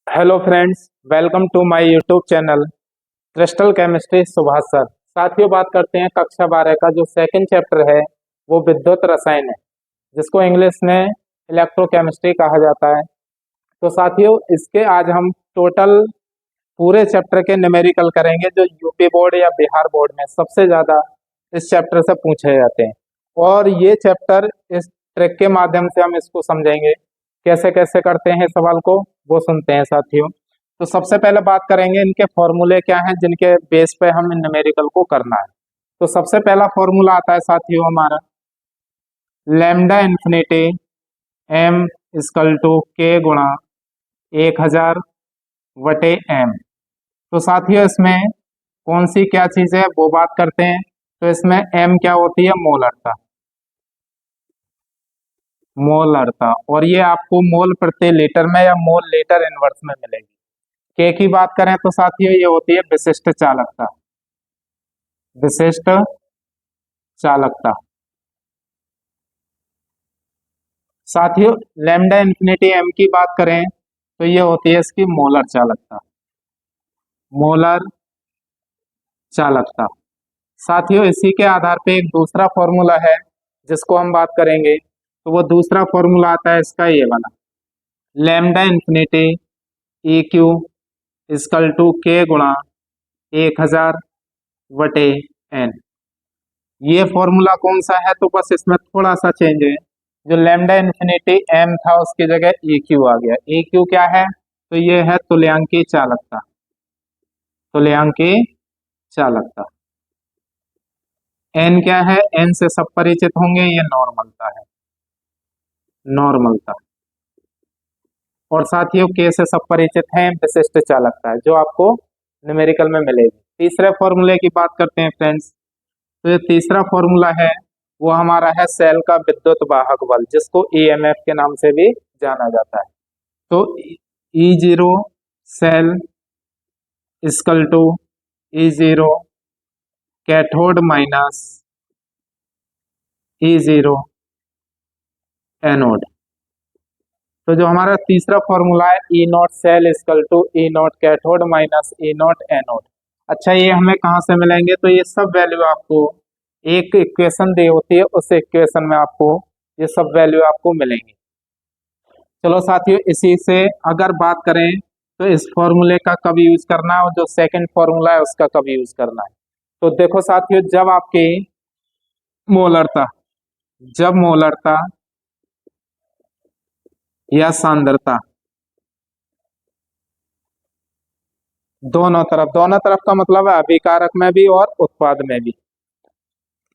Hello friends, welcome to my YouTube channel crystal chemistry Subhash sir. साथियों, बात करते हैं कक्षा 12 का जो सेकंड चैप्टर है वो विद्युत रसायन है, जिसको इंग्लिश में इलेक्ट्रोकेमिस्ट्री कहा जाता है। तो साथियों, इसके आज हम टोटल पूरे चैप्टर के न्यूमेरिकल करेंगे जो यूपी बोर्ड या बिहार बोर्ड में सबसे ज़्यादा इस चैप्टर से पूछे जाते हैं। और ये चैप्टर इस ट्रिक के माध्यम से हम इसको समझेंगे, कैसे कैसे करते हैं सवाल को वो सुनते हैं साथियों। तो सबसे पहले बात करेंगे इनके फॉर्मूले क्या हैं जिनके बेस पे हम इन न्यूमेरिकल को करना है। तो सबसे पहला फॉर्मूला आता है साथियों हमारा lambda infinity M equal to के गुणा 1000 बटे एम। तो साथियों, इसमें कौन सी क्या चीज़ है वो बात करते हैं। तो इसमें एम क्या होती है? मोलरता। मोलरता, और ये आपको मोल प्रति लीटर में या मोल लीटर इनवर्स में मिलेगी। के की बात करें तो साथियों ये होती है विशिष्ट चालकता। विशिष्ट चालकता। साथियों, लैम्डा इन्फिनिटी एम की बात करें तो ये होती है इसकी मोलर चालकता। मोलर चालकता। साथियों, इसी के आधार पे एक दूसरा फॉर्मूला है जिसको हम बात करेंगे। तो वो दूसरा फॉर्मूला आता है इसका ये वाला, lambda infinity E Q equal to के गुणा 1000 बटे एन। ये फॉर्मूला कौन सा है? तो बस इसमें थोड़ा सा चेंज है। जो लैम्डा इन्फिनिटी एम था उसकी जगह ई क्यू आ गया। ई क्यू क्या है? तो ये है तुल्यांकी चालकता। तुल्यांकी चालकता। एन क्या है? एन से सब परिचित होंगे, ये नॉर्मलता है। नॉर्मलता। और साथियों के से सब परिचित हैं, विशिष्ट चालकता है, जो आपको न्यूमेरिकल में मिलेगी। तीसरे फॉर्मूले की बात करते हैं फ्रेंड्स। तो ये तीसरा फॉर्मूला है वो हमारा है सेल का विद्युत वाहक बल, जिसको ईएमएफ के नाम से भी जाना जाता है। तो E zero cell equal to E zero cathode minus E zero anode. तो जो हमारा तीसरा फॉर्मूला है E nought cell equal to E nought cathode minus E nought anode. अच्छा, ये हमें कहाँ से मिलेंगे? तो ये सब वैल्यू आपको एक इक्वेशन दी होती है, उस इक्वेशन में आपको ये सब वैल्यू आपको मिलेंगी। चलो साथियों, इसी से अगर बात करें तो इस फॉर्मूले का कब यूज करना है और जो सेकंड फॉर्मूला है उसका कब यूज करना है। तो देखो साथियों, जब आपकी मोलरता, जब मोलरता या सांद्रता दोनों तरफ का मतलब है अभिकारक में भी और उत्पाद में भी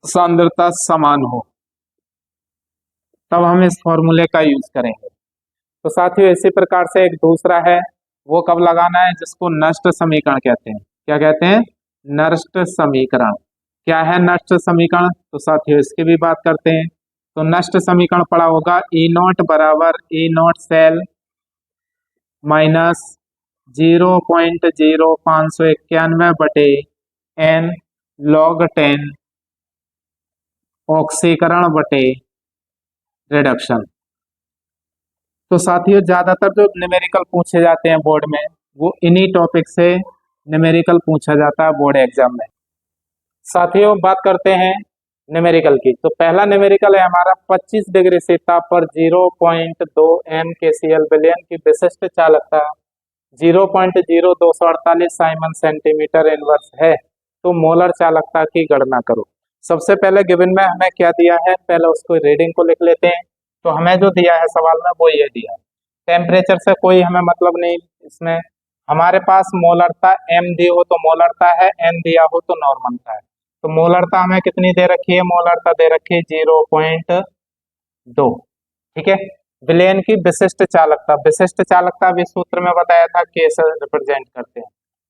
सांद्रता समान हो, तब हम इस फॉर्मूले का यूज करेंगे। तो साथियों, इसी प्रकार से एक दूसरा है वो कब लगाना है, जिसको नष्ट समीकरण कहते हैं। क्या कहते हैं? नष्ट समीकरण। क्या है नष्ट समीकरण? तो साथियों इसकी भी बात करते हैं। तो नष्ट समीकरण पड़ा होगा ई नॉट बराबर ई नॉट सेल माइनस 0.0591 बटे एन लॉग 10 ऑक्सीकरण बटे रिडक्शन। तो साथियों, ज्यादातर जो न्यूमेरिकल पूछे जाते हैं बोर्ड में वो इन्हीं टॉपिक से न्यूमेरिकल पूछा जाता है बोर्ड एग्जाम में। साथियों, बात करते हैं न्यूमेरिकल की। तो पहला न्यूमेरिकल है हमारा 25 डिग्री से ताप पर 0.2 एम के सी एल विलयन की विशिष्ट चालकता 0.0248 साइमन सेंटीमीटर इनवर्स है, तो मोलर चालकता की गणना करो। सबसे पहले गिवन में हमें क्या दिया है, पहले उसको रीडिंग को लिख लेते हैं। तो हमें जो दिया है सवाल में वो ये दिया है। टेम्परेचर से कोई हमें मतलब नहीं इसमें। हमारे पास मोलरता एम दी हो तो मोलरता है, एन दिया हो तो नॉर्मलता है। तो मोलरता हमें कितनी दे रखी है? मोलरता दे रखी है 0.2। ठीक है। विलयन की विशिष्ट चालकता, विशिष्ट चालकता भी सूत्र में बताया था, के से रिप्रेजेंट करते हैं।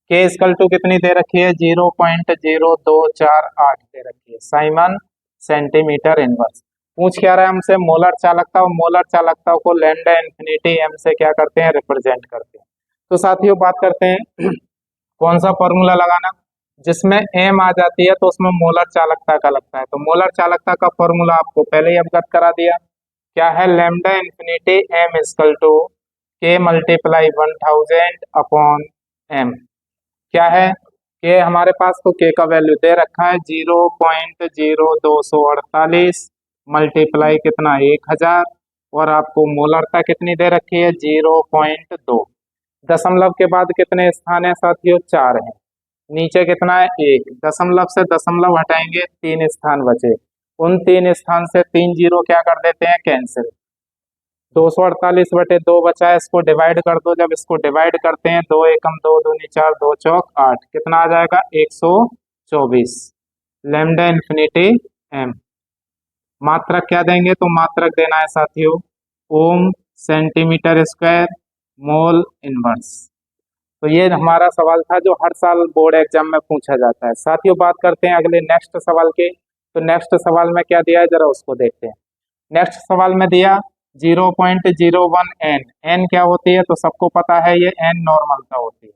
के इक्वल टू कितनी दे रखी है? 0.0248 दे रखी है साइमन सेंटीमीटर इनवर्स। पूछ क्या रहा है हमसे? मोलर चालकता, और मोलर चालकता को लैम्डा इन्फिनिटी एम से क्या करते हैं? रिप्रेजेंट करते हैं। तो साथियों, बात करते हैं कौन सा फॉर्मूला लगाना। जिसमें एम आ जाती है तो उसमें मोलर चालकता का लगता है। तो मोलर चालकता का फॉर्मूला आपको पहले ही अवगत करा दिया। क्या है? Lambda infinity M equal to K multiply 1000 upon M। क्या है कि हमारे पास तो K का वैल्यू दे रखा है 0.0248 मल्टीप्लाई कितना 1000, और आपको मोलरता कितनी दे रखी है 0.2। दशमलव के बाद कितने स्थान है साथियों, 4 है। नीचे कितना है 1, दशमलव से दशमलव हटाएंगे 3 स्थान बचे, उन 3 स्थान से 3 जीरो क्या कर देते हैं कैंसिल। 248/2 बचा है, इसको डिवाइड कर दो। जब इसको डिवाइड करते हैं 2 एकम 2 दूनी 4 2 चौक 8, कितना आ जाएगा 124 लैम्डा इन्फिनिटी m। मात्रक क्या देंगे, तो मात्रक देना है साथियों ओम सेंटीमीटर स्क्वायर मोल इनवर्स। तो ये हमारा सवाल था जो हर साल बोर्ड एग्जाम में पूछा जाता है। साथियों बात करते हैं अगले नेक्स्ट सवाल के। तो नेक्स्ट सवाल में क्या दिया है जरा उसको देखते हैं। नेक्स्ट सवाल में दिया 0.01 n। n क्या होती है, तो सबको पता है ये n नॉर्मलता होती है।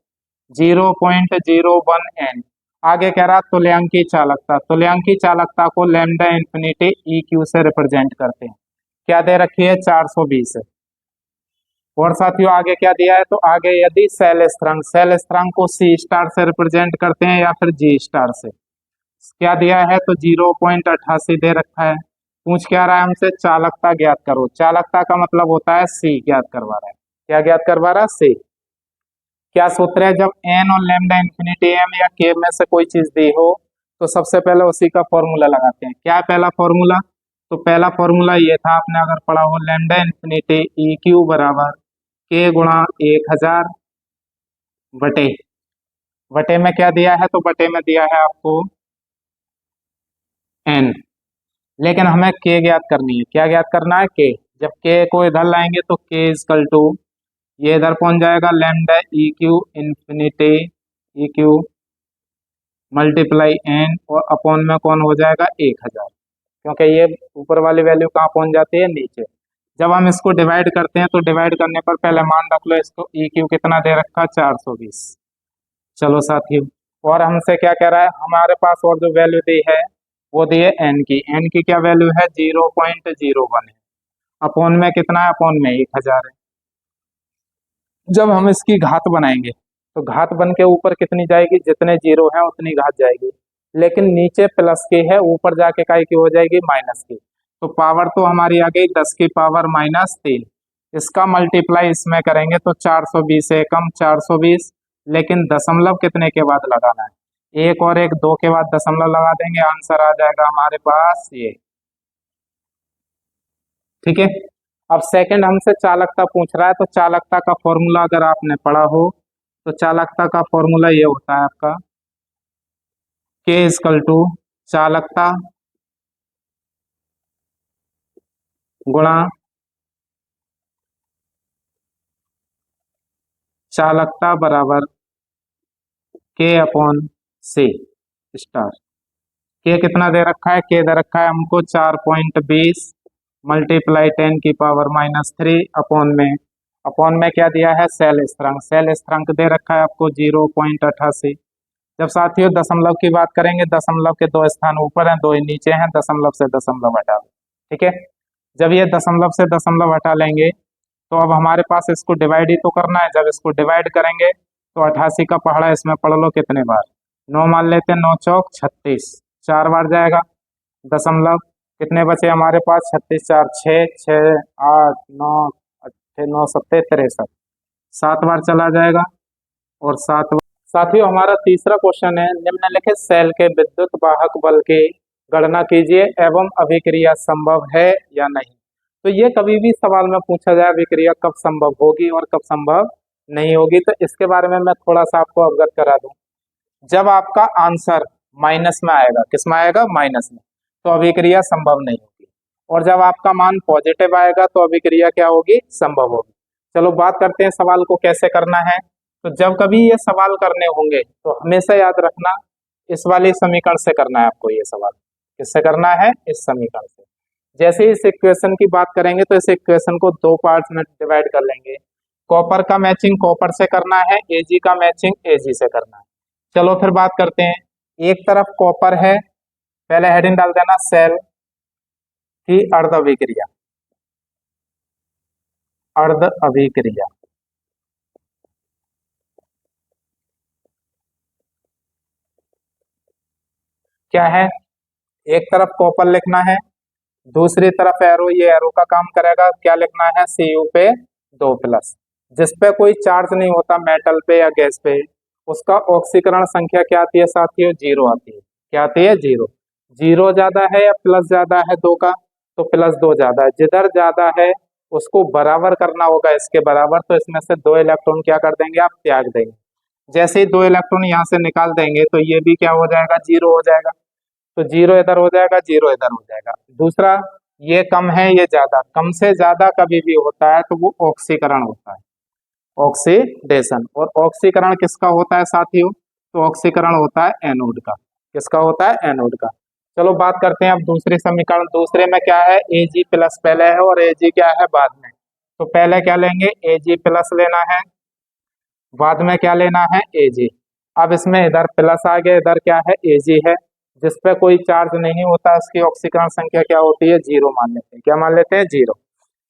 0.01 n आगे कह रहा तुल्यांकी चालकता। तुल्यांकी चालकता को लैम्डा इन्फिनिटी EQ से रिप्रेजेंट करते हैं। क्या दे रखी है 420। और साथियों आगे क्या दिया है, तो आगे यदि सेल स्थिरांक को C स्टार से रिप्रेजेंट करते हैं या फिर G स्टार से। क्या दिया है, तो 0.88 दे रखा है। पूछ क्या रहा है हमसे, चालकता ज्ञात करो। चालकता का मतलब होता है C ज्ञात करवा रहा है। क्या ज्ञात करवा रहा है, C। क्या सूत्र है, जब n और लैम्डा इन्फिनिटी m या k में से कोई चीज दी हो तो सबसे पहले उसी का फॉर्मूला लगाते हैं। क्या है पहला फॉर्मूला, तो पहला फॉर्मूला ये था, आपने अगर पढ़ा हो लैम्डा इन्फिनिटी EQ बराबर k गुणा 1000 बटे बटे में क्या दिया है, तो बटे में दिया है आपको n। लेकिन हमें k ज्ञात करनी है। क्या ज्ञात करना है, k। जब k को इधर लाएंगे तो k इजकल टू ये इधर पहुंच जाएगा lambda EQ infinity EQ multiply n, और अपॉन में कौन हो जाएगा 1000, क्योंकि ये ऊपर वाली वैल्यू कहाँ पहुंच जाती है, नीचे। जब हम इसको डिवाइड करते हैं तो डिवाइड करने पर पहले मान रख लो इसको EQ कितना दे रखा 420। चलो साथियों, और हमसे क्या कह रहा है, हमारे पास और जो वैल्यू दी है वो दी है n की। n की क्या वैल्यू है 0.01 है। अपॉन में कितना है, अपॉन में 1000 है। जब हम इसकी घात बनाएंगे तो घात बन के ऊपर कितनी जाएगी, जितने जीरो हैं उतनी घात जाएगी। लेकिन नीचे प्लस की है, ऊपर जाके काय की हो जाएगी माइनस की। तो पावर तो हमारी आ गई 10 की पावर -3। इसका मल्टीप्लाई इसमें करेंगे तो 420 से कम 420, लेकिन दशमलव कितने के बाद लगाना है, एक और एक, दो के बाद दशमलव लगा देंगे, आंसर आ जाएगा हमारे पास ये। ठीक है। अब सेकंड हमसे चालकता पूछ रहा है, तो चालकता का फॉर्मूला अगर आपने पढ़ा हो तो चालकता का फॉर्मूला ये होता है आपका K इजकल टू चालकता गुणा चालकता बराबर K upon C star. K कितना दे रखा है, K दे रखा है हमको 4.20 मल्टीप्लाई 10 की पावर -3 अपॉन में क्या दिया है, सेल स्थिरांक। सेल स्थिरांक दे रखा है आपको 0.88। जब साथियों दशमलव की बात करेंगे, दशमलव के 2 स्थान ऊपर हैं, 2 ही नीचे हैं, दशमलव से दशमलव हटा लो। ठीक है। जब ये दशमलव से दशमलव हटा लेंगे तो अब हमारे पास इसको डिवाइड ही तो करना है। जब इसको डिवाइड करेंगे तो 88 का पहाड़ा इसमें पढ़ लो कितने बार, 9 मान लेते हैं, 9 चौक 36, 4 बार जाएगा दशमलव। कितने बचे हमारे पास, 36 4 6 6 8 9 9 7 63, 7 बार चला जाएगा और 7 बार। साथियों हमारा तीसरा क्वेश्चन है, निम्नलिखित सेल के विद्युत वाहक बल की गणना कीजिए एवं अभिक्रिया संभव है या नहीं। तो ये कभी भी सवाल में पूछा जाए अभिक्रिया कब संभव होगी और कब संभव नहीं होगी, तो इसके बारे में मैं थोड़ा सा आपको अवगत करा दूं। जब आपका आंसर माइनस में आएगा, किस में आएगा, माइनस में, तो अभिक्रिया संभव नहीं होगी। और जब आपका मान पॉजिटिव आएगा तो अभिक्रिया क्या होगी, संभव होगी। चलो बात करते हैं सवाल को कैसे करना है। तो जब कभी ये सवाल करने होंगे तो हमेशा याद रखना इस वाले समीकरण से करना है आपको। ये सवाल किससे करना है, इस समीकरण से। जैसे इस इक्वेशन की बात करेंगे तो इस इक्वेशन को 2 पार्ट्स में डिवाइड कर लेंगे। कॉपर का मैचिंग कॉपर से करना है, Ag का मैचिंग Ag से करना है। चलो फिर बात करते हैं। एक तरफ कॉपर है, पहले हेडिंग डाल देना सेल की अर्ध अभिक्रिया, अर्ध अभिक्रिया। क्या है, एक तरफ कॉपर लिखना है, दूसरी तरफ एरो, ये एरो का काम करेगा, क्या लिखना है, Cu पे 2+। जिस पे कोई चार्ज नहीं होता मेटल पे या गैस पे, उसका ऑक्सीकरण संख्या क्या आती है साथियों, 0 आती है। क्या आती है, 0। 0 ज्यादा है या प्लस ज्यादा है 2 का, तो +2 ज्यादा है। जिधर ज्यादा है उसको बराबर करना होगा इसके बराबर, तो इसमें से 2 इलेक्ट्रॉन क्या कर देंगे, आप त्याग देंगे। जैसे ही 2 इलेक्ट्रॉन यहाँ से निकाल देंगे तो ये भी क्या हो जाएगा, 0 हो जाएगा। तो 0 इधर हो जाएगा, 0 इधर हो जाएगा। दूसरा, ये कम है ये ज्यादा, कम से ज्यादा कभी भी होता है तो वो ऑक्सीकरण होता है, ऑक्सीडेशन। और ऑक्सीकरण किसका होता है साथियों, तो ऑक्सीकरण होता है एनोड का। किसका होता है, एनोड का। चलो बात करते हैं अब दूसरी समीकरण। दूसरे में क्या है, Ag+ पहले है और Ag क्या है बाद में। तो पहले क्या लेंगे, Ag+ लेना है, बाद में क्या लेना है, Ag। अब इसमें इधर प्लस आ गया, इधर क्या है, Ag है। जिस पे कोई चार्ज नहीं होता उसकी ऑक्सीकरण संख्या क्या होती है, 0 मान लेते हैं। क्या मान लेते हैं, 0।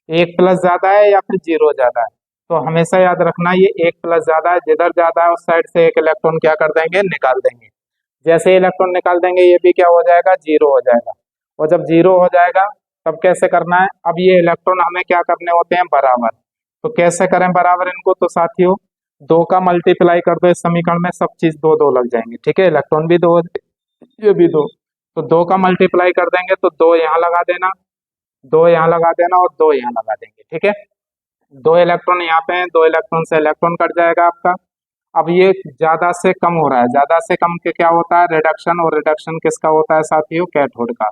1+ ज्यादा है या फिर 0 ज्यादा है, तो हमेशा याद रखना ये 1+ ज्यादा है। जिधर ज्यादा है उस साइड से एक इलेक्ट्रॉन क्या कर देंगे, निकाल देंगे। जैसे ही इलेक्ट्रॉन निकाल देंगे ये भी क्या हो जाएगा, 0 हो जाएगा। और जब 0 हो जाएगा तब कैसे करना है, अब ये इलेक्ट्रॉन हमें क्या करने होते हैं, बराबर। तो कैसे करें बराबर इनको, तो साथियों 2 का मल्टीप्लाई कर दो इस समीकरण में, सब चीज 2 2 लग जाएंगे। ठीक है, इलेक्ट्रॉन भी 2, ये भी 2। तो 2 का मल्टीप्लाई कर देंगे तो 2 यहाँ लगा देना, 2 यहाँ लगा देना और 2 यहाँ लगा देंगे। ठीक है, 2 इलेक्ट्रॉन यहाँ पे हैं, 2 इलेक्ट्रॉन से इलेक्ट्रॉन कट जाएगा आपका। अब ये ज्यादा से कम हो रहा है, ज्यादा से कम के क्या होता है, रिडक्शन। और रिडक्शन किसका होता है साथियों, कैथोड का।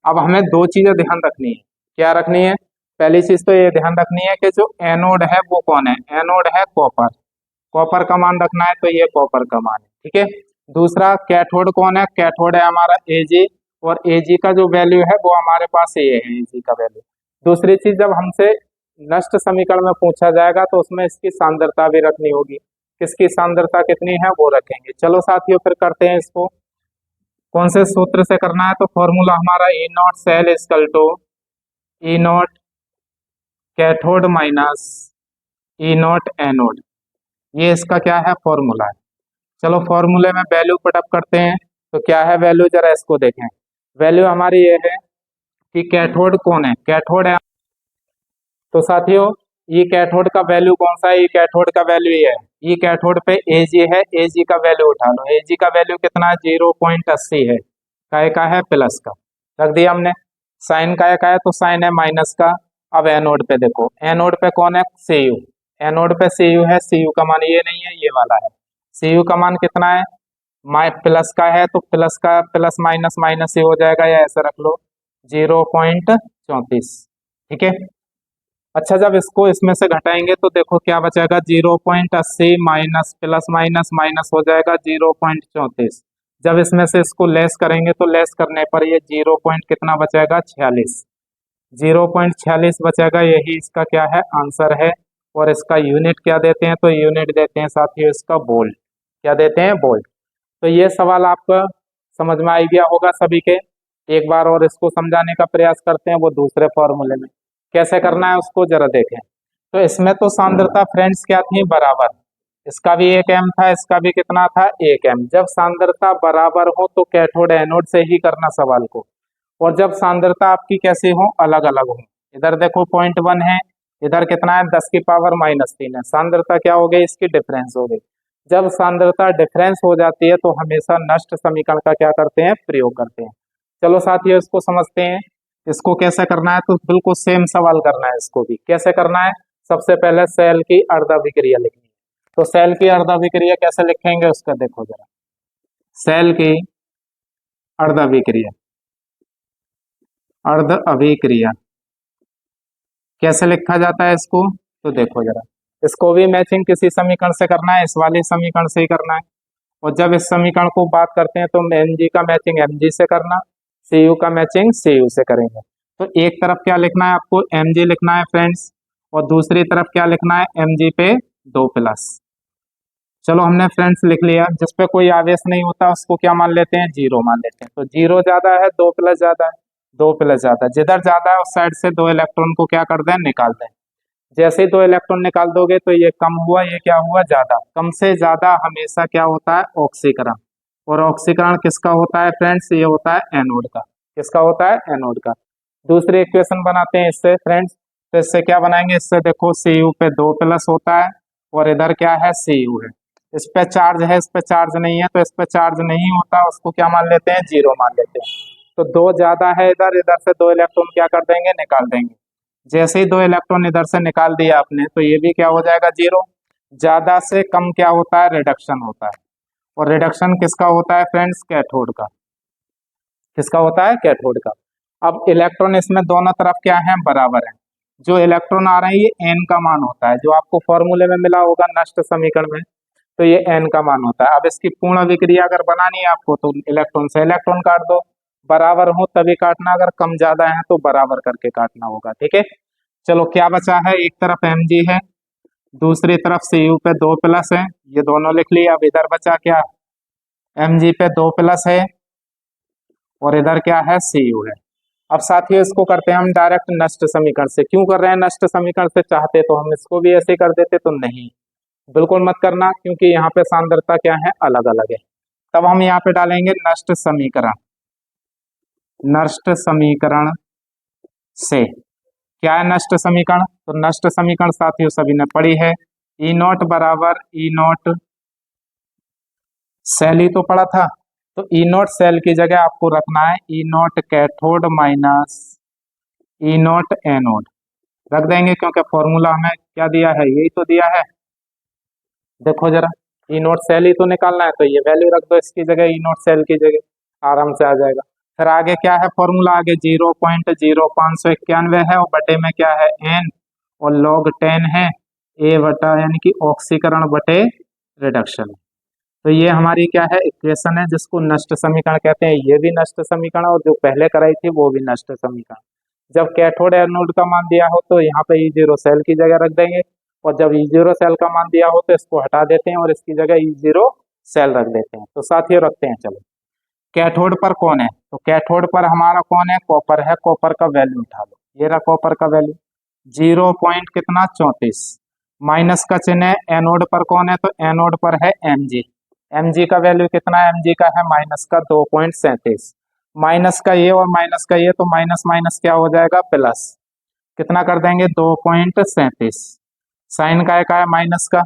अब हमें 2 चीजें ध्यान रखनी है। क्या रखनी है, पहली चीज तो ये ध्यान रखनी है कि जो एनोड है वो कौन है, एनोड है कॉपर। कॉपर का मान रखना है, तो ये कॉपर का मान है। ठीक है, दूसरा कैथोड कौन है, कैथोड है हमारा Ag। और Ag का जो वैल्यू है वो हमारे पास ये है, Ag का वैल्यू। दूसरी चीज, जब हमसे नष्ट समीकरण में पूछा जाएगा तो उसमें इसकी सांद्रता भी रखनी होगी। किसकी सांद्रता कितनी है वो रखेंगे। चलो साथियों फिर करते हैं इसको, कौन से सूत्र से करना है, तो फॉर्मूला हमारा E0 cell equal to E0 cathode minus E0 anode. ये इसका क्या है, फॉर्मूला है। चलो फॉर्मूले में वैल्यू पुटअप करते हैं। तो क्या है वैल्यू, जरा इसको देखें। वैल्यू हमारी ये है कि कैथोड कौन है, कैथोड है। तो साथियों ये कैथोड का वैल्यू कौन सा है, ये कैथोड का वैल्यू ये है, ये कैथोड पे Ag है। Ag का वैल्यू उठा लो, Ag का वैल्यू कितना है, 0.80 है। काय का है, प्लस का, रख दिया हमने। साइन काय का है, तो साइन है माइनस का। अब एनोड पे देखो, एनोड पे कौन है, Cu। एनोड पे Cu है, Cu का मान ये नहीं है, ये वाला है। Cu का मान कितना है, प्लस का है, तो प्लस का प्लस माइनस माइनस ही हो जाएगा, या ऐसे रख लो 0.34। ठीक है, अच्छा जब इसको इसमें से घटाएंगे तो देखो क्या बचेगा, 0.80 माइनस प्लस माइनस माइनस हो जाएगा 0.34। जब इसमें से इसको लेस करेंगे तो लेस करने पर ये 0 पॉइंट कितना बचेगा, 46। 0.46 बचेगा, यही इसका क्या है, आंसर है। और इसका यूनिट क्या देते हैं, तो यूनिट देते हैं साथियों इसका वोल्ट। क्या देते हैं, वोल्ट। तो ये सवाल आपका समझ में आ गया होगा सभी के। एक बार और इसको समझाने का प्रयास करते हैं, वो दूसरे फॉर्मूले में कैसे करना है उसको जरा देखें। तो इसमें तो सांद्रता फ्रेंड्स क्या थी, बराबर। इसका भी 1 m था, इसका भी कितना था, 1 m। जब सांद्रता बराबर हो तो कैथोड एनोड से ही करना सवाल को। और जब सांद्रता आपकी कैसी हो, अलग अलग हो। इधर देखो 0.1 है, इधर कितना है, 10⁻³ है। सांद्रता क्या हो गई, इसकी डिफरेंस हो गई। जब सांद्रता डिफरेंस हो जाती है तो हमेशा नष्ट समीकरण का क्या करते हैं, प्रयोग करते हैं। चलो साथियों इसको समझते हैं, इसको कैसे करना है। तो बिल्कुल सेम सवाल करना है, इसको भी कैसे करना है। सबसे पहले सेल की अर्धविक्रिया लिखनी है। तो सेल की अर्धविक्रिया कैसे लिखेंगे उसका देखो जरा। सेल की अर्धविक्रिया, अर्ध अभिक्रिया कैसे लिखा जाता है इसको, तो देखो जरा। इसको भी मैचिंग किसी समीकरण से करना है, इस वाले समीकरण से ही करना है। और जब इस समीकरण को बात करते हैं तो Mg का मैचिंग Mg से करना, Cu का मैचिंग Cu से करेंगे। तो एक तरफ क्या लिखना है आपको, Mg लिखना है फ्रेंड्स, और दूसरी तरफ क्या लिखना है, Mg पे 2+। चलो हमने फ्रेंड्स लिख लिया। जिस पे कोई आवेश नहीं होता उसको क्या मान लेते हैं, 0 मान लेते हैं। तो 0 ज्यादा है, 2+ ज्यादा है, 2+ ज्यादा। जिधर ज्यादा है उस साइड से 2 इलेक्ट्रॉन को क्या कर दें, निकाल दें। जैसे ही 2 इलेक्ट्रॉन निकाल दोगे तो ये कम हुआ, ये क्या हुआ, ज्यादा। कम से ज्यादा हमेशा क्या होता है, ऑक्सीकरण। और ऑक्सीकरण किसका होता है फ्रेंड्स? ये होता है एनोड का। किसका होता है? एनोड का। दूसरी इक्वेशन बनाते हैं इससे फ्रेंड्स। तो इससे क्या बनाएंगे? इससे देखो Cu पे 2+ होता है और इधर क्या है? Cu है। इस पे चार्ज है, इस पे चार्ज नहीं है, तो इस पे चार्ज नहीं होता, उसको क्या मान लेते हैं? 0 मान लेते हैं। तो 2 ज्यादा है इधर, इधर से 2 इलेक्ट्रॉन क्या कर देंगे? निकाल देंगे। जैसे ही 2 इलेक्ट्रॉन इधर से निकाल दिया आपने, तो ये भी क्या हो जाएगा? 0। ज्यादा से कम क्या होता है? रिडक्शन होता है। और रिडक्शन किसका होता है फ्रेंड्स? कैथोड का। किसका होता है? कैथोड का। अब इलेक्ट्रॉन इसमें दोनों तरफ क्या है? बराबर है। जो इलेक्ट्रॉन आ रहे हैं ये n का मान होता है, जो आपको फॉर्मूले में मिला होगा नष्ट समीकरण में, तो ये n का मान होता है। अब इसकी पूर्ण विक्रिया अगर बनानी है आपको, तो इलेक्ट्रॉन से इलेक्ट्रॉन काट दो, बराबर हो तभी काटना, अगर कम ज्यादा है तो बराबर करके काटना होगा। ठीक है, चलो क्या बचा है? एक तरफ Mg है, दूसरी तरफ Cu पे 2+ है, ये दोनों लिख लिया। अब इधर बचा क्या? Mg पे 2+ है और इधर क्या है? Cu है। अब साथियों इसको करते हैं हम डायरेक्ट नष्ट समीकरण से। क्यों कर रहे हैं नष्ट समीकरण से? चाहते तो हम इसको भी ऐसे कर देते, तो नहीं, बिल्कुल मत करना, क्योंकि यहाँ पे सांद्रता क्या है? अलग अलग है। तब हम यहाँ पे डालेंगे नष्ट समीकरण। नष्ट समीकरण से क्या है नष्ट समीकरण? तो नष्ट समीकरण साथियों सभी ने पढ़ी है। ई नॉट बराबर ई नॉट सेल ही तो पढ़ा था। तो ई नॉट सेल की जगह आपको रखना है E nought cathode minus E nought anode रख देंगे, क्योंकि फॉर्मूला हमें क्या दिया है? यही तो दिया है। देखो जरा, ई नॉट सेल ही तो निकालना है, तो ये वैल्यू रख दो इसकी जगह, ई नॉट सेल की जगह, आराम से आ जाएगा। फिर आगे क्या है फॉर्मूला? आगे 0.0591 है और बटे में क्या है? n, और log 10 है A बटा, यानी कि ऑक्सीकरण बटे रिडक्शन। तो ये हमारी क्या है? इक्वेशन है, जिसको नष्ट समीकरण कहते हैं। ये भी नष्ट समीकरण, और जो पहले कराई थी वो भी नष्ट समीकरण। जब कैथोड एनोड का मान दिया हो तो यहाँ पे E0 सेल की जगह रख देंगे, और जब E0 सेल का मान दिया हो तो इसको हटा देते हैं और इसकी जगह E0 सेल रख देते हैं। तो साथियों रखते हैं। चलो, कैथोड पर कौन है? तो कैथोड पर हमारा कौन है? कॉपर है। कॉपर का वैल्यू उठा लो, ये रहा कॉपर का वैल्यू 0 पॉइंट कितना? 34। माइनस का चिन्ह है। एनोड पर कौन है? तो एनोड पर है Mg। Mg का वैल्यू कितना है? Mg का है माइनस का 2.37। माइनस का ये और माइनस का ये, तो माइनस माइनस क्या हो जाएगा? प्लस। कितना कर देंगे? 2.37। साइन का है माइनस का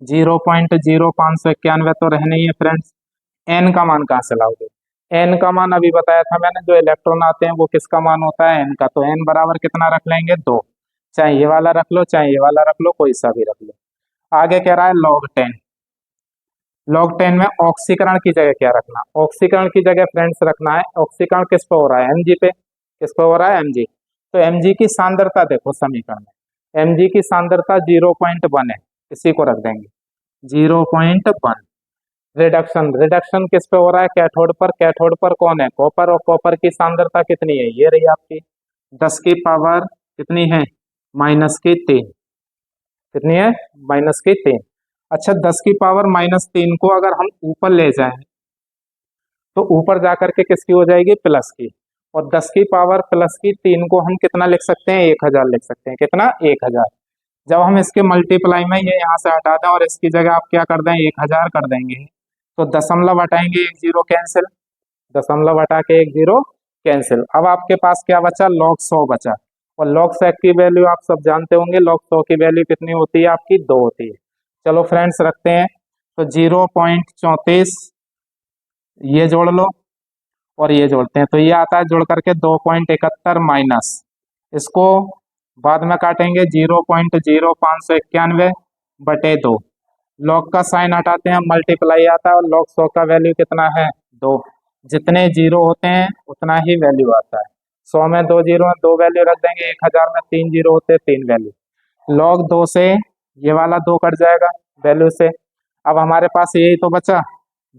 0.0591 तो रहने ही है फ्रेंड्स। एन का मान कहाँ से लाओगे? एन का मान अभी बताया था मैंने, जो इलेक्ट्रॉन आते हैं वो किसका मान होता है? एन का। तो एन बराबर कितना रख लेंगे? 2। चाहे ये वाला रख लो, चाहे ये वाला रख लो, कोई सा भी रख लो। आगे कह रहा है log 10। log 10 में ऑक्सीकरण की जगह क्या रखना? ऑक्सीकरण की जगह फ्रेंड्स रखना है, ऑक्सीकरण किस पे हो रहा है? Mg पे। किस पे हो रहा है? Mg। तो Mg की सांद्रता देखो समीकरण में, Mg की सांद्रता 0.1 है, इसी को रख देंगे 0.1। रिडक्शन, रिडक्शन किस पे हो रहा है? कैथोड पर। कैथोड पर कौन है? कॉपर। और कॉपर की सांद्रता कितनी है? ये रही आपकी 10 की पावर कितनी है? -3। कितनी है? -3। अच्छा, 10 की पावर -3 को अगर हम ऊपर ले जाएं, तो ऊपर जाकर के किसकी हो जाएगी? प्लस की। और 10 की पावर प्लस की 3 को हम कितना लिख सकते हैं? 1000 लिख सकते हैं। कितना? 1000। जब हम इसके मल्टीप्लाई में ये यहाँ से हटा दें और इसकी जगह आप क्या कर दें? 1000 कर देंगे, तो दशमलव हटाएंगे, 1 0 कैंसिल। दशमलव हटा के 1 0 कैंसिल। अब आपके पास क्या बचा? log 100 बचा। और log 100 की वैल्यू आप सब जानते होंगे, log 100 की वैल्यू कितनी होती है आपकी? 2 होती है। चलो फ्रेंड्स रखते हैं। तो 0.34 ये जोड़ लो और ये जोड़ते हैं, तो ये आता है जोड़ करके 2.71 माइनस, इसको बाद में काटेंगे 0.0591 बटे 2। लॉग का साइन हटाते हैं, मल्टीप्लाई आता है, और log 100 का वैल्यू कितना है? 2। जितने जीरो होते हैं उतना ही वैल्यू आता है। 100 में 2 जीरो है, 2 वैल्यू रख देंगे। 1000 में 3 जीरो होते हैं, 3 वैल्यू। log 2 से ये वाला 2 कट जाएगा वैल्यू से। अब हमारे पास यही तो बचा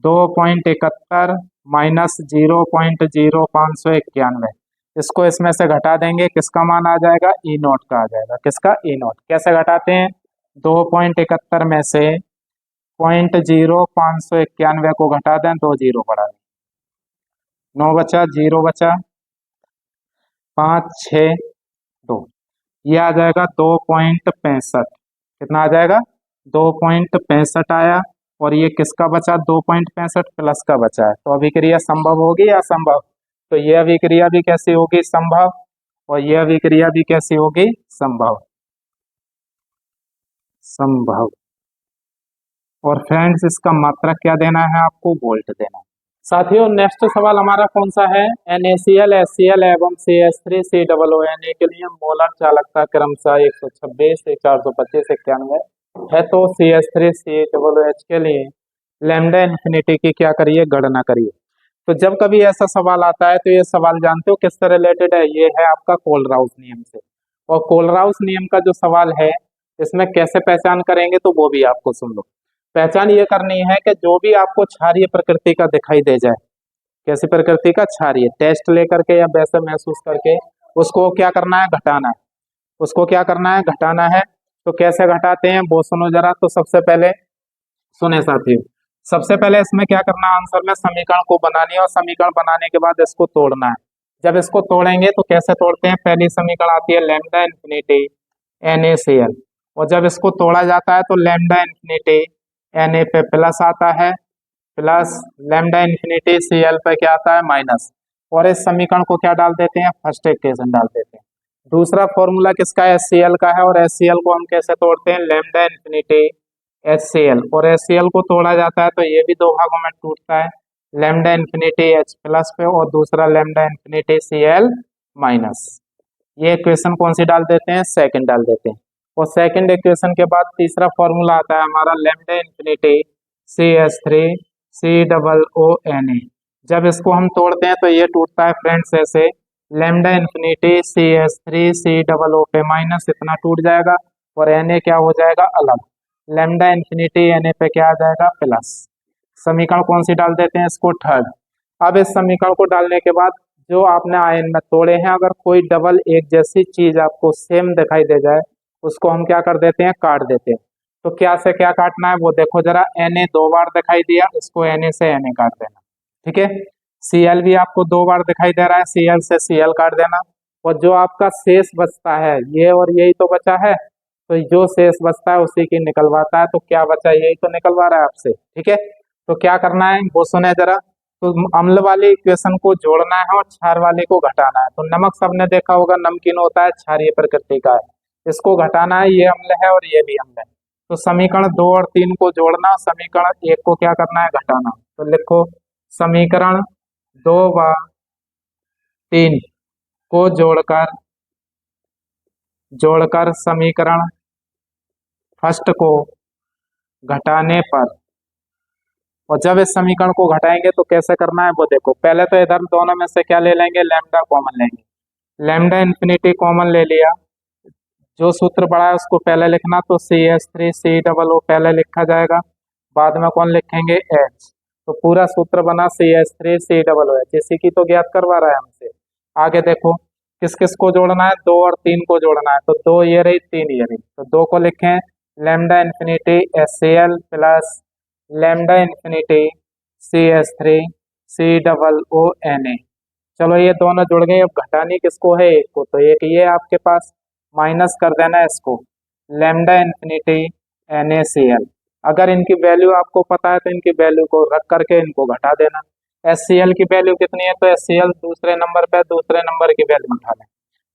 2.71 माइनस 0.0591। इसको इसमें से घटा देंगे, किसका मान आ जाएगा? ई नॉट का आ जाएगा। किसका? ई नॉट। कैसे घटाते हैं? 2.71 में से 0.0591 को घटा दें, 2 जीरो बढ़ा दें, 9 बचा, 0 बचा, 5 6 2, ये आ जाएगा 2.65। कितना आ जाएगा? 2.65 आया। और ये किसका बचा, 2.65 प्लस का बचा है। तो अभिक्रिया संभव होगी या असंभव? तो ये अभिक्रिया भी कैसी होगी, संभव, और ये अभिक्रिया भी कैसी होगी, संभव, संभव। और फ्रेंड्स इसका मात्रक क्या देना है आपको, वोल्ट देना है। साथियों नेक्स्ट सवाल हमारा कौन सा है, NaCl HCl एवं CH3COONA के लिए मोलर चालकता क्रमशः 126, 425, 91 है। तो CH3COOH के लिए लैम्डा इन्फिनिटी की क्या करिए, गणना करिए। तो जब कभी ऐसा सवाल आता है तो ये सवाल जानते हो किससे रिलेटेड है, ये है आपका कोलराउस नियम से। और कोलराउस नियम का जो सवाल है इसमें कैसे पहचान करेंगे तो वो भी आपको सुन लो। पहचान ये करनी है कि जो भी आपको क्षारीय प्रकृति का दिखाई दे जाए, कैसी प्रकृति का, क्षारीय, टेस्ट लेकर के या वैसे महसूस करके उसको क्या करना है, घटाना है। उसको क्या करना है, घटाना है। तो कैसे घटाते हैं वो सुनो जरा। तो सबसे पहले सुने साथियों, सबसे पहले इसमें क्या करना है, आंसर में समीकरण को बनानी है और समीकरण बनाने के बाद इसको तोड़ना है। जब इसको तोड़ेंगे तो कैसे तोड़ते हैं, पहली समीकरण आती है लैम्डा इन्फिनिटी NaCl, और जब इसको तोड़ा जाता है तो लैम्डा इन्फिनिटी Na पे प्लस आता है, प्लस लैम्डा इन्फिनिटी Cl पे क्या आता है, माइनस। और इस समीकरण को क्या डाल देते हैं, फर्स्ट इक्वेशन डाल देते हैं। दूसरा फॉर्मूला किसका है, HCl का है, और HCl को हम कैसे तोड़ते हैं, लैम्डा इन्फिनिटी HCl, और HCl को तोड़ा जाता है तो ये भी दो भागों में टूटता है, लैम्डा इन्फिनिटी H प्लस पे और दूसरा लैम्डा इन्फिनिटी Cl माइनस। ये इक्वेशन कौन सी डाल देते हैं, सेकंड डाल देते हैं। और सेकंड इक्वेशन के बाद तीसरा फॉर्मूला आता है हमारा लैम्डा इन्फिनिटी CH3COONA। जब इसको हम तोड़ते हैं तो ये टूटता है फ्रेंड्स ऐसे, लैम्डा इन्फिनिटी CH3COO माइनस इतना टूट जाएगा और Na क्या हो जाएगा, अलग। लैम्डा इन्फिनिटी Na पे क्या आ जाएगा, प्लस। समीकरण कौन सी डाल देते हैं, इसको थर्ड। अब इस समीकरण को डालने के बाद जो आपने आयन में तोड़े हैं, अगर कोई डबल एक जैसी चीज आपको सेम दिखाई दे जाए उसको हम क्या कर देते हैं, काट देते हैं। तो क्या से क्या काटना है वो देखो जरा, Na 2 बार दिखाई दिया, इसको Na से Na काट देना, ठीक है। Cl भी आपको 2 बार दिखाई दे रहा है, Cl से Cl काट देना। और जो आपका शेष बचता है ये और यही तो बचा है, तो जो शेष बचता है उसी की निकलवाता है। तो क्या बचा, यही तो निकलवा रहा है आपसे, ठीक है। तो क्या करना है वो सुने जरा। तो अम्ल वाली इक्वेशन को जोड़ना है और क्षार वाले को घटाना है। तो नमक सबने देखा होगा, नमकीन होता है, क्षारीय प्रकृति का है, इसको घटाना है, ये अम्ल है और ये भी अम्ल है। तो समीकरण 2 और 3 को जोड़ना, समीकरण 1 को क्या करना है, घटाना। तो लिखो समीकरण 2 व 3 को जोड़कर समीकरण फर्स्ट को घटाने पर, और जब इस समीकरण को घटाएंगे तो कैसे करना है वो देखो। पहले तो इधर दोनों में से क्या ले लेंगे, लैम्डा कॉमन लेंगे। लैम्डा इन्फिनिटी कॉमन ले लिया, जो सूत्र पड़ा है उसको पहले लिखना। तो CH3COO पहले लिखा जाएगा, बाद में कौन लिखेंगे, H। तो पूरा सूत्र बना CH3COOH, इसी की तो ज्ञात करवा रहा है हमसे। आगे देखो किस किस को जोड़ना है, 2 और 3 को जोड़ना है। तो 2 ये रही, 3 ये रही, तो 2 को लिखें lambda infinity HCl plus lambda infinity CH3COONA। चलो ये दोनों जुड़ गए। अब घटानी किसको है, एक को, तो एक ये आपके पास, माइनस कर देना है इसको, लैम्डा इन्फिनिटी NaCl। अगर इनकी वैल्यू आपको पता है तो इनकी वैल्यू को रख करके इनको घटा देना। HCl की वैल्यू कितनी है, तो HCl दूसरे नंबर पे, दूसरे नंबर की वैल्यू उठा लें।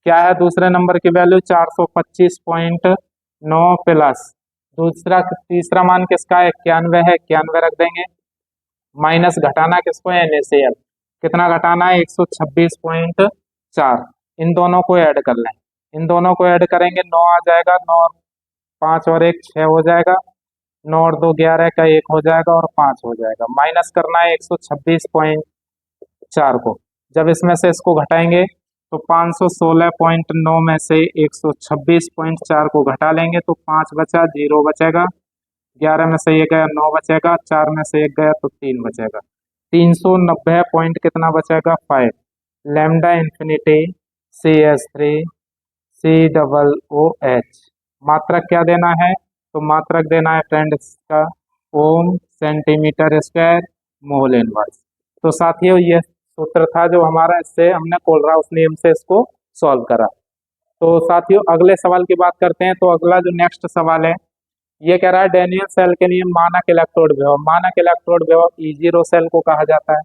क्या है दूसरे नंबर की वैल्यू, 425.9 प्लस दूसरा, तीसरा मान किसका है, 91 है, 91 रख देंगे, माइनस घटाना किसको है, NaCl। कितना घटाना है, 126.4। इन दोनों को ऐड कर लें, इन दोनों को ऐड करेंगे 9 आ जाएगा, 9 और 5 और 1 6 हो जाएगा, 9 और 2 11 का 1 हो जाएगा और 5 हो जाएगा। माइनस करना है 126.4 को। जब इसमें से इसको घटाएंगे तो 516.9 में से 126.4 को घटा लेंगे तो 5 बचा, 0 बचेगा, 11 में से 1 गया, 9 बचेगा, 4 में से 1 गया तो 3 बचेगा, 390 पॉइंट कितना बचेगा, 5। Lambda infinity CH3COOH। मात्रक क्या देना है, तो मात्रक देना है फ्रेंड्स का ओम सेंटीमीटर स्क्वायर मोल इनवर्स। तो साथियों ये सूत्र था जो हमारा, इससे हमने कोलराउस नियम से इसको सॉल्व करा। तो साथियों अगले सवाल की बात करते हैं। तो अगला जो नेक्स्ट सवाल है ये कह रहा है डेनियल सेल के लिए मानक इलेक्ट्रोड विभव, मानक इलेक्ट्रोड विभव E0 सेल को कहा जाता है।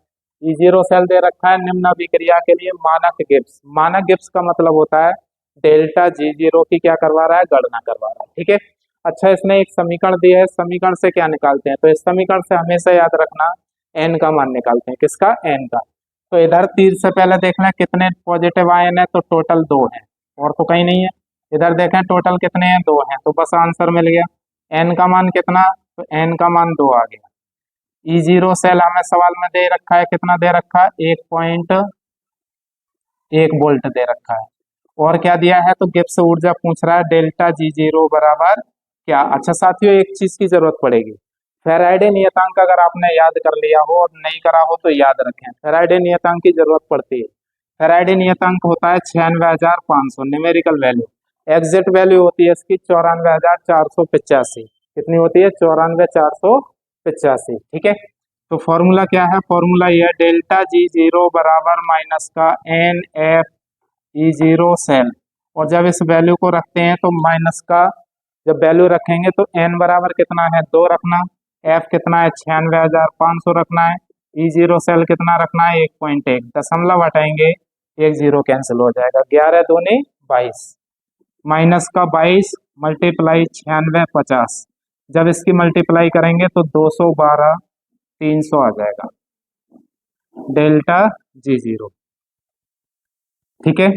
E0 सेल दे रखा है निम्न अभिक्रिया के लिए मानक गिब्स, मानक गिब्स का मतलब होता है डेल्टा G0 की क्या करवा रहा है, गणना करवा रहा है, ठीक है। अच्छा, इसने एक समीकरण दिया है, समीकरण से क्या निकालते हैं, तो इस समीकरण से हमेशा याद रखना n का मान निकालते हैं, किसका, n का। तो इधर तीर से पहले देख लें कितने पॉजिटिव आयन है, तो टोटल 2 है और तो कहीं नहीं है। इधर देखें टोटल कितने हैं, 2 हैं, तो बस आंसर मिल गया। n का मान कितना, तो n का मान 2 आ गया। E0 सेल हमें सवाल में दे रखा है, कितना दे रखा है, 1.1 वोल्ट दे रखा है। और क्या दिया है, तो गिब्स ऊर्जा पूछ रहा है डेल्टा G0 बराबर क्या। अच्छा साथियों, एक चीज की जरूरत पड़ेगी, फैराडे नियतांक अगर आपने याद कर लिया हो और नहीं करा हो तो याद रखें, फैराडे नियतांक की जरूरत पड़ती है। फैराडे नियतांक होता है 96,500 न्यूमेरिकल वैल्यू, एग्जैक्ट वैल्यू होती है इसकी 94,485। कितनी होती है, 94,485, ठीक है। तो फॉर्मूला क्या है, फॉर्मूला ये है डेल्टा G0 बराबर माइनस का NFE0 सेल, और जब इस वैल्यू को रखते हैं तो माइनस का जब वैल्यू रखेंगे तो n बराबर कितना है, 2 रखना, f कितना है 96,500 रखना है, E0 सेल कितना रखना है 1.1, दशमलव हटाएंगे एक जीरो कैंसिल हो जाएगा, 11 दूनी 22, माइनस का 22 मल्टीप्लाई 9650, जब इसकी मल्टीप्लाई करेंगे तो 212 300 आ जाएगा डेल्टा G0, ठीक है।